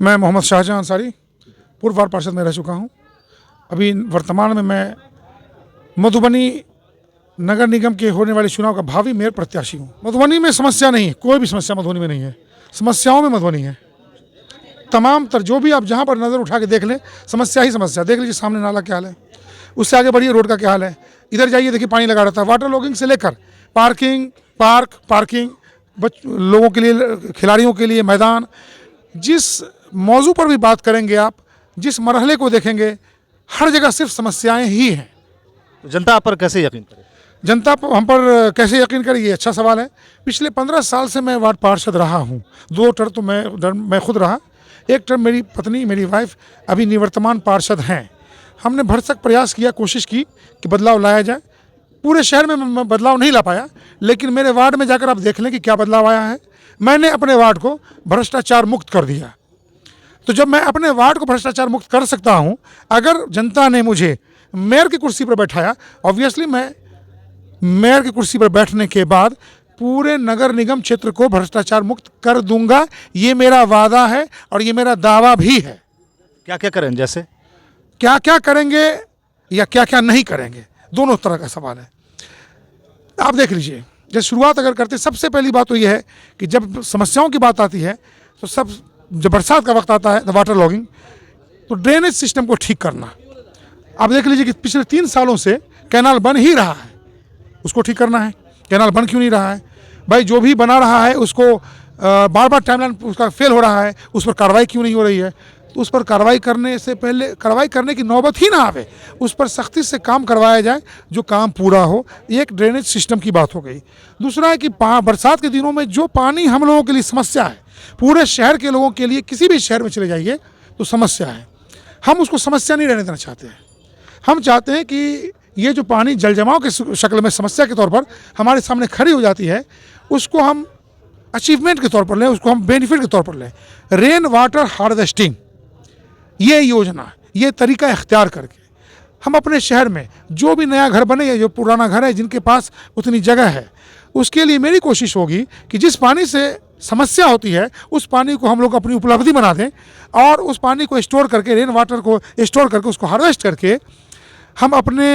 मैं मोहम्मद शाहजहां अंसारी पूर्व वार्ड पार्षद में रह चुका हूं। अभी वर्तमान में मैं मधुबनी नगर निगम के होने वाले चुनाव का भावी मेयर प्रत्याशी हूं। मधुबनी में समस्या नहीं है, कोई भी समस्या मधुबनी में नहीं है। समस्याओं में मधुबनी है तमाम तर, जो भी आप जहां पर नज़र उठा के देख लें समस्या ही समस्या। देख लीजिए सामने नाला क्या हाल है, उससे आगे बढ़िए रोड का क्या हाल है, इधर जाइए देखिए पानी लगा रहता है। वाटर लॉगिंग से लेकर पार्किंग लोगों के लिए, खिलाड़ियों के लिए मैदान, जिस मौजू पर भी बात करेंगे आप, जिस मरहले को देखेंगे, हर जगह सिर्फ समस्याएं ही हैं। जनता आप पर कैसे यकीन करे? जनता हम पर कैसे यकीन करे, ये अच्छा सवाल है। पिछले 15 साल से मैं वार्ड पार्षद रहा हूँ। 2 टर्म तो मैं खुद रहा, 1 टर्म मेरी पत्नी, मेरी वाइफ अभी निवर्तमान पार्षद हैं। हमने भरसक प्रयास किया, कोशिश की कि बदलाव लाया जाए। पूरे शहर में मैं बदलाव नहीं ला पाया, लेकिन मेरे वार्ड में जाकर आप देख लें कि क्या बदलाव आया है। मैंने अपने वार्ड को भ्रष्टाचार मुक्त कर दिया। तो जब मैं अपने वार्ड को भ्रष्टाचार मुक्त कर सकता हूं, अगर जनता ने मुझे मेयर की कुर्सी पर बैठाया, ऑब्वियसली मैं मेयर की कुर्सी पर बैठने के बाद पूरे नगर निगम क्षेत्र को भ्रष्टाचार मुक्त कर दूंगा। ये मेरा वादा है और ये मेरा दावा भी है। क्या क्या करें, जैसे क्या क्या करेंगे या क्या क्या नहीं करेंगे, दोनों तरह का सवाल है। आप देख लीजिए, जब शुरुआत अगर करते, सबसे पहली बात तो यह है कि जब समस्याओं की बात आती है तो जब बरसात का वक्त आता है, वाटर लॉगिंग, तो ड्रेनेज सिस्टम को ठीक करना। आप देख लीजिए कि पिछले 3 सालों से कैनाल बन ही रहा है, उसको ठीक करना है। कैनाल बन क्यों नहीं रहा है भाई? जो भी बना रहा है उसको बार बार टाइमलाइन उसका फेल हो रहा है, उस पर कार्रवाई क्यों नहीं हो रही है? तो उस पर कार्रवाई करने से पहले, कार्रवाई करने की नौबत ही ना आवे, उस पर सख्ती से काम करवाया जाए जो काम पूरा हो। एक ड्रेनेज सिस्टम की बात हो गई। दूसरा है कि बरसात के दिनों में जो पानी हम लोगों के लिए समस्या है, पूरे शहर के लोगों के लिए, किसी भी शहर में चले जाइए तो समस्या है। हम उसको समस्या नहीं रहने देना चाहते हैं। हम चाहते हैं कि ये जो पानी जल जमाव के शक्ल में समस्या के तौर पर हमारे सामने खड़ी हो जाती है, उसको हम अचीवमेंट के तौर पर लें, उसको हम बेनिफिट के तौर पर लें। रेन वाटर हार्वेस्टिंग, ये योजना, ये तरीका इख्तियार करके हम अपने शहर में जो भी नया घर बने या जो पुराना घर है, जिनके पास उतनी जगह है, उसके लिए मेरी कोशिश होगी कि जिस पानी से समस्या होती है उस पानी को हम लोग अपनी उपलब्धि बना दें और उस पानी को स्टोर करके, रेन वाटर को स्टोर करके, उसको हार्वेस्ट करके हम अपने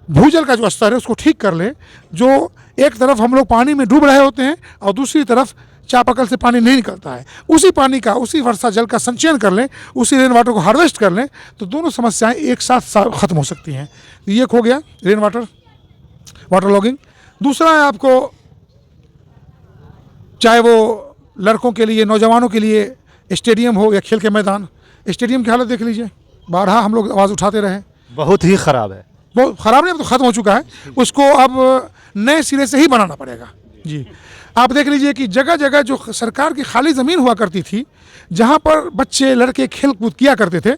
भूजल का जो स्तर है उसको ठीक कर लें। जो एक तरफ हम लोग पानी में डूब रहे होते हैं और दूसरी तरफ चापाकल से पानी नहीं निकलता है, उसी पानी का, उसी वर्षा जल का संचयन कर लें, उसी रेन वाटर को हार्वेस्ट कर लें, तो दोनों समस्याएं एक साथ ख़त्म हो सकती हैं। ये हो गया रेन वाटर लॉगिंग। दूसरा है आपको, चाहे वो लड़कों के लिए, नौजवानों के लिए स्टेडियम हो या खेल के मैदान। स्टेडियम की हालत देख लीजिए, बारहा हम लोग आवाज़ उठाते रहे, बहुत ही ख़राब है। बहुत ख़राब नहीं, अब तो ख़त्म हो चुका है, उसको अब नए सिरे से ही बनाना पड़ेगा। जी, आप देख लीजिए कि जगह जगह जो सरकार की खाली ज़मीन हुआ करती थी, जहाँ पर बच्चे लड़के खेल कूद किया करते थे,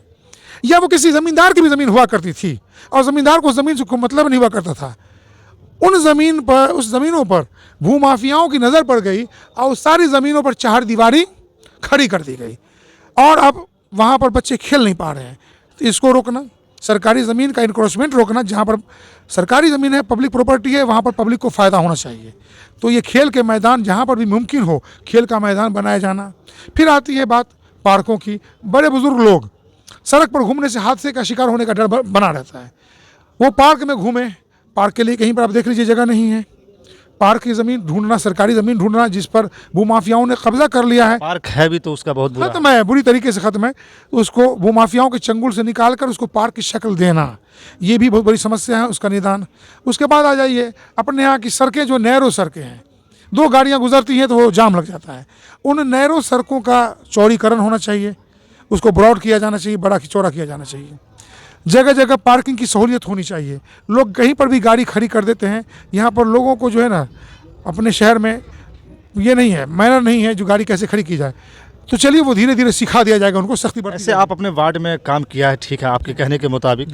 या वो किसी ज़मींदार की भी ज़मीन हुआ करती थी और ज़मींदार को ज़मीन से कोई मतलब नहीं हुआ करता था, उन ज़मीन पर, उस ज़मीनों पर भूमाफियाओं की नज़र पड़ गई और उस सारी ज़मीनों पर चहारदीवारी खड़ी कर दी गई और अब वहाँ पर बच्चे खेल नहीं पा रहे हैं। तो इसको रोकना, सरकारी ज़मीन का इंक्रोचमेंट रोकना, जहाँ पर सरकारी ज़मीन है, पब्लिक प्रॉपर्टी है, वहाँ पर पब्लिक को फ़ायदा होना चाहिए। तो ये खेल के मैदान जहाँ पर भी मुमकिन हो, खेल का मैदान बनाया जाना। फिर आती है बात पार्कों की। बड़े बुजुर्ग लोग सड़क पर घूमने से हादसे का शिकार होने का डर बना रहता है। वो पार्क में घूमें, पार्क के लिए कहीं पर आप देख लीजिए जगह नहीं है। पार्क की ज़मीन ढूंढना, सरकारी ज़मीन ढूंढना जिस पर भूमाफियाओं ने कब्जा कर लिया है, पार्क है भी तो उसका बहुत बुरा खत्म है, बुरी तरीके से ख़त्म है। उसको भूमाफियाओं के चंगुल से निकाल कर उसको पार्क की शक्ल देना, ये भी बहुत बड़ी समस्या है, उसका निदान। उसके बाद आ जाइए अपने यहाँ की सड़कें, जो नैरो सड़कें हैं, 2 गाड़ियाँ गुजरती हैं तो वो जाम लग जाता है। उन नैरो सड़कों का चौड़ीकरण होना चाहिए, उसको ब्रॉड किया जाना चाहिए, बड़ा चौड़ा किया जाना चाहिए। जगह जगह पार्किंग की सहूलियत होनी चाहिए। लोग कहीं पर भी गाड़ी खड़ी कर देते हैं। यहाँ पर लोगों को जो है ना, अपने शहर में ये नहीं है, मैनर नहीं है जो गाड़ी कैसे खड़ी की जाए। तो चलिए वो धीरे धीरे सिखा दिया जाएगा, उनको सख्ती बरती। ऐसे आप अपने वार्ड में काम किया है, ठीक है, आपके कहने के मुताबिक,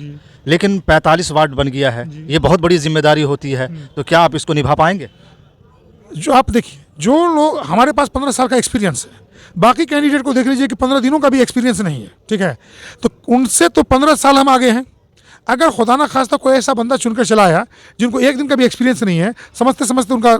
लेकिन 45 वार्ड बन गया है, ये बहुत बड़ी जिम्मेदारी होती है, तो क्या आप इसको निभा पाएंगे? जो आप देखिए, जो लोग, हमारे पास 15 साल का एक्सपीरियंस है, बाकी कैंडिडेट को देख लीजिए कि 15 दिनों का भी एक्सपीरियंस नहीं है, ठीक है, तो उनसे तो 15 साल हम आगे हैं। अगर खुदा ना खास्ता कोई ऐसा बंदा चुनकर चलाया जिनको 1 दिन का भी एक्सपीरियंस नहीं है, समझते समझते उनका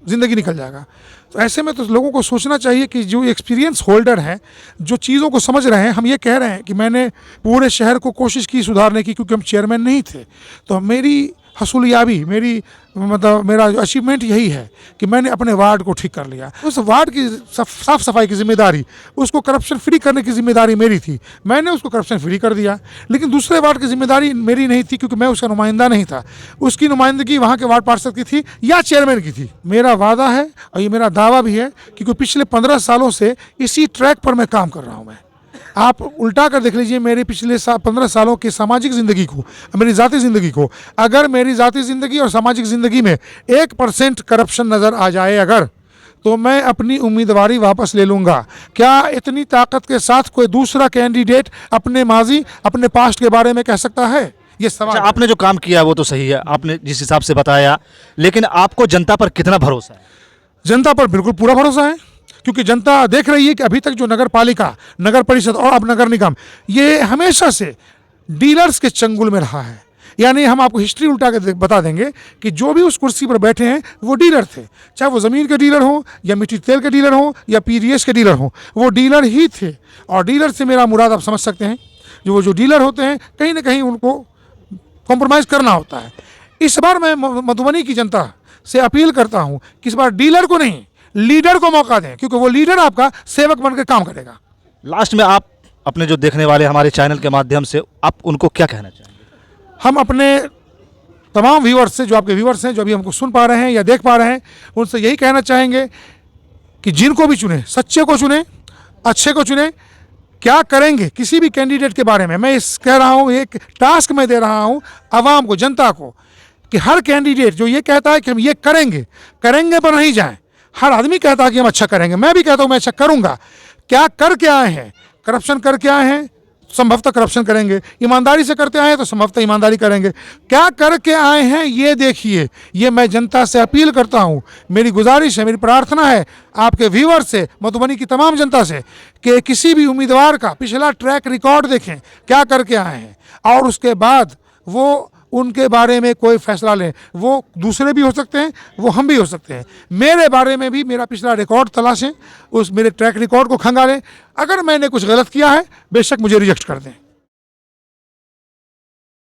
ज़िंदगी निकल जाएगा। तो ऐसे में तो लोगों को सोचना चाहिए कि जो एक्सपीरियंस होल्डर हैं, जो चीज़ों को समझ रहे हैं, हम ये कह रहे हैं कि मैंने पूरे शहर को कोशिश की सुधारने की, क्योंकि हम चेयरमैन नहीं थे, तो मेरी हसूलियाबी, मेरी मतलब मेरा जो अचीवमेंट यही है कि मैंने अपने वार्ड को ठीक कर लिया। उस वार्ड की साफ सफाई की जिम्मेदारी, उसको करप्शन फ्री करने की जिम्मेदारी मेरी थी, मैंने उसको करप्शन फ्री कर दिया। लेकिन दूसरे वार्ड की जिम्मेदारी मेरी नहीं थी, क्योंकि मैं उसका नुमाइंदा नहीं था, उसकी नुमाइंदगी वहाँ के वार्ड पार्षद की थी या चेयरमैन की थी। मेरा वादा है और ये मेरा दावा भी है, क्योंकि पिछले 15 सालों से इसी ट्रैक पर मैं काम कर रहा हूँ। मैं आप उल्टा कर देख लीजिए मेरे पिछले 15 सालों की सामाजिक ज़िंदगी को, मेरी ज़ाती ज़िंदगी को। अगर मेरी ज़ाती ज़िंदगी और सामाजिक ज़िंदगी में 1% करप्शन नज़र आ जाए अगर, तो मैं अपनी उम्मीदवारी वापस ले लूँगा। क्या इतनी ताकत के साथ कोई दूसरा कैंडिडेट अपने माजी, अपने पास्ट के बारे में कह सकता है? ये सवाल अच्छा, आपने जो काम किया वो तो सही है, आपने जिस हिसाब से बताया, लेकिन आपको जनता पर कितना भरोसा है? जनता पर बिल्कुल पूरा भरोसा है, क्योंकि जनता देख रही है कि अभी तक जो नगर पालिका, नगर परिषद और अब नगर निगम, ये हमेशा से डीलर्स के चंगुल में रहा है। यानी हम आपको हिस्ट्री उल्टा के बता देंगे कि जो भी उस कुर्सी पर बैठे हैं वो डीलर थे, चाहे वो ज़मीन के डीलर हो या मिट्टी तेल के डीलर हो या पीडीएस के डीलर हो, वो डीलर ही थे। और डीलर से मेरा मुराद आप समझ सकते हैं, जो डीलर होते हैं कहीं ना कहीं उनको कॉम्प्रोमाइज़ करना होता है। इस बार मैं मधुबनी की जनता से अपील करता हूँ कि इस बार डीलर को नहीं, लीडर को मौका दें, क्योंकि वो लीडर आपका सेवक बनकर काम करेगा। लास्ट में आप अपने जो देखने वाले हमारे चैनल के माध्यम से आप उनको क्या कहना चाहेंगे? हम अपने तमाम व्यूअर्स से, जो आपके व्यूअर्स हैं, जो अभी हमको सुन पा रहे हैं या देख पा रहे हैं, उनसे यही कहना चाहेंगे कि जिनको भी चुने, सच्चे को चुने, अच्छे को चुने। क्या करेंगे किसी भी कैंडिडेट के बारे में मैं इस कह रहा हूँ, एक टास्क मैं दे रहा हूँ आवाम को, जनता को, कि हर कैंडिडेट जो ये कहता है कि हम ये करेंगे, करेंगे पर नहीं जाएं। हर आदमी कहता है कि हम अच्छा करेंगे, मैं भी कहता हूँ मैं अच्छा करूँगा। क्या करके आए हैं? करप्शन करके आए हैं, संभवतः करप्शन करेंगे। ईमानदारी से करते आए हैं तो संभवतः ईमानदारी करेंगे। क्या करके आए हैं ये देखिए। ये मैं जनता से अपील करता हूँ, मेरी गुजारिश है, मेरी प्रार्थना है आपके व्यूअर से, मधुबनी की तमाम जनता से, कि किसी भी उम्मीदवार का पिछला ट्रैक रिकॉर्ड देखें, क्या करके आए हैं, और उसके बाद वो उनके बारे में कोई फैसला लें। वो दूसरे भी हो सकते हैं, वो हम भी हो सकते हैं। मेरे बारे में भी मेरा पिछला रिकॉर्ड तलाशें, उस मेरे ट्रैक रिकॉर्ड को खंगालें। अगर मैंने कुछ गलत किया है, बेशक मुझे रिजेक्ट कर दें।